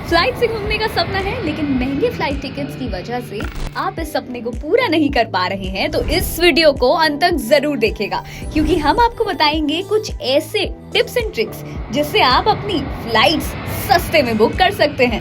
Flight से घूमने का सपना है, लेकिन महंगे फ्लाइट टिकट्स की वजह से आप इस सपने को पूरा नहीं कर पा रहे हैं, तो इस वीडियो को अंत तक जरूर देखेगा, क्योंकि हम आपको बताएंगे कुछ ऐसे टिप्स एंड ट्रिक्स जिससे आप अपनी फ्लाइट्स सस्ते में बुक कर सकते हैं।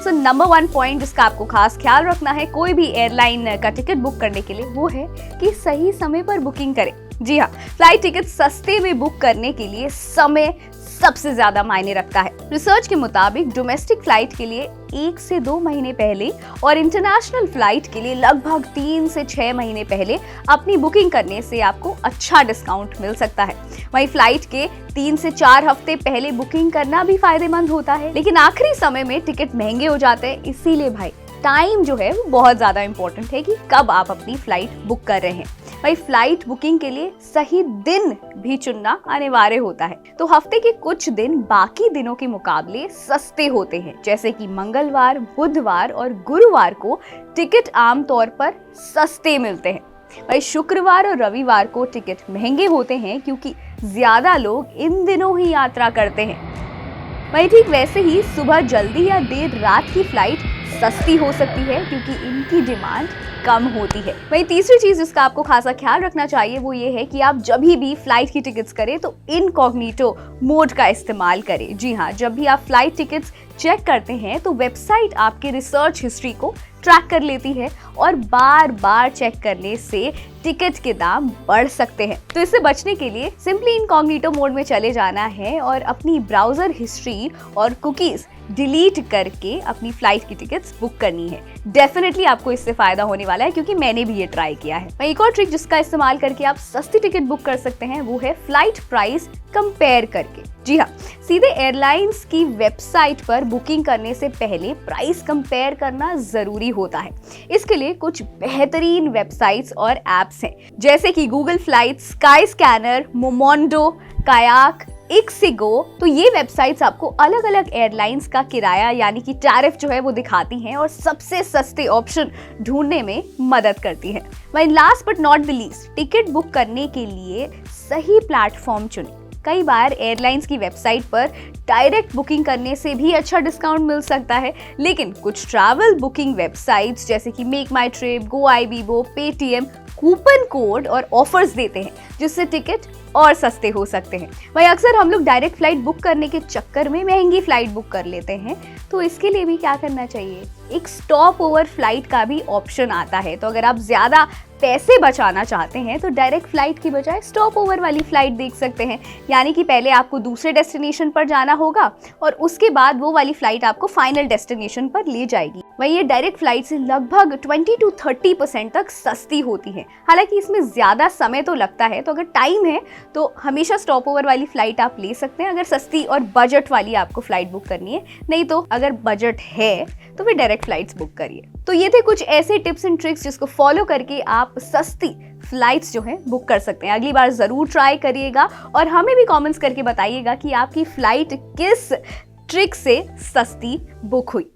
सो नंबर 1 पॉइंट जिसका आपको खास ख्याल रखना है कोई भी एयरलाइन का टिकट बुक करने के लिए, वो है कि सही समय पर बुकिंग करें। जी हाँ, फ्लाइट टिकट सस्ते में बुक करने के लिए समय सबसे ज्यादा मायने रखता है। रिसर्च के मुताबिक डोमेस्टिक फ्लाइट के लिए 1 से 2 महीने पहले और इंटरनेशनल फ्लाइट के लिए लगभग 3 से 6 महीने पहले अपनी बुकिंग करने से आपको अच्छा डिस्काउंट मिल सकता है। वहीं फ्लाइट के 3 से 4 हफ्ते पहले बुकिंग करना भी फायदेमंद होता है, लेकिन आखिरी समय में टिकट महंगे हो जाते हैं। इसीलिए भाई टाइम जो है वो बहुत ज्यादा इंपॉर्टेंट है कि कब आप अपनी फ्लाइट बुक कर रहे हैं। भाई फ्लाइट बुकिंग के लिए सही दिन भी चुनना अनिवार्य होता है। तो हफ्ते के कुछ दिन बाकी दिनों के मुकाबले सस्ते होते हैं, जैसे कि मंगलवार, बुधवार और गुरुवार को टिकट आमतौर पर सस्ते मिलते हैं। भाई शुक्रवार और रविवार को टिकट महंगे होते हैं क्योंकि ज्यादा लोग इन दिनों ही यात्रा करते हैं। वही ठीक वैसे ही सुबह जल्दी या देर रात की फ्लाइट सस्ती हो सकती है क्योंकि इनकी डिमांड कम होती है। वही तीसरी चीज जिसका आपको खासा ख्याल रखना चाहिए वो ये है कि आप जब भी फ्लाइट की टिकट्स करें तो इनकॉग्निटो मोड का इस्तेमाल करें। जी हाँ, जब भी आप फ्लाइट टिकट्स चेक करते हैं तो वेबसाइट आपके रिसर्च हिस्ट्री को ट्रैक कर लेती है और बार बार चेक करने से टिकट के दाम बढ़ सकते हैं। तो इससे बचने के लिए सिंपली इनकॉग्निटो मोड में चले जाना है और अपनी ब्राउजर हिस्ट्री और कुकीज डिलीट करके अपनी फ्लाइट की टिकट्स बुक करनी है। डेफिनेटली आपको इससे फायदा होने वाला है क्योंकि मैंने भी ये ट्राई किया है। एक और ट्रिक जिसका इस्तेमाल करके आप सस्ती टिकट बुक कर सकते हैं वो है फ्लाइट प्राइस कंपेयर करके। जी हाँ, सीधे एयरलाइंस की वेबसाइट पर बुकिंग करने से पहले प्राइस कंपेयर करना जरूरी होता है। इसके लिए कुछ बेहतरीन वेबसाइट्स और एप्स हैं, जैसे कि गूगल फ्लाइट, स्काई स्कैनर, मोमोंडो, कायाक, इक्सिगो। तो ये वेबसाइट्स आपको अलग अलग एयरलाइंस का किराया यानी कि टैरिफ जो है वो दिखाती हैं और सबसे सस्ते ऑप्शन ढूंढने में मदद करती है। वहीं last but not the least, ticket book करने के लिए सही प्लेटफॉर्म चुनें। कई बार एयरलाइंस की वेबसाइट पर डायरेक्ट बुकिंग करने से भी अच्छा डिस्काउंट मिल सकता है, लेकिन कुछ ट्रैवल बुकिंग वेबसाइट्स जैसे कि MakeMyTrip, Goibibo, Paytm coupon code और ऑफर्स देते हैं जिससे टिकट और सस्ते हो सकते हैं। वहीं अक्सर हम लोग डायरेक्ट फ्लाइट बुक करने के चक्कर में महंगी फ्लाइट बुक कर लेते हैं, तो इसके लिए भी क्या करना चाहिए, एक स्टॉप ओवर फ्लाइट का भी ऑप्शन आता है। तो अगर आप ज्यादा पैसे बचाना चाहते हैं तो डायरेक्ट फ्लाइट की बजाय स्टॉप ओवर वाली फ्लाइट देख सकते हैं, यानी कि पहले आपको दूसरे डेस्टिनेशन पर जाना होगा और उसके बाद वो वाली फ्लाइट आपको फाइनल डेस्टिनेशन पर ले जाएगी। वहीं ये डायरेक्ट फ्लाइट से लगभग 20 to 30% तक सस्ती होती है। हालांकि इसमें ज्यादा समय तो लगता है, तो अगर टाइम है तो हमेशा स्टॉप ओवर वाली फ्लाइट आप ले सकते हैं अगर सस्ती और बजट वाली आपको फ्लाइट बुक करनी है। नहीं तो अगर बजट है तो फिर डायरेक्ट फ्लाइट्स बुक करिए। तो ये थे कुछ ऐसे टिप्स एंड ट्रिक्स जिसको फॉलो करके आप सस्ती फ्लाइट्स जो है बुक कर सकते हैं। अगली बार जरूर ट्राई करिएगा और हमें भी कमेंट्स करके बताइएगा कि आपकी फ्लाइट किस ट्रिक से सस्ती बुक हुई।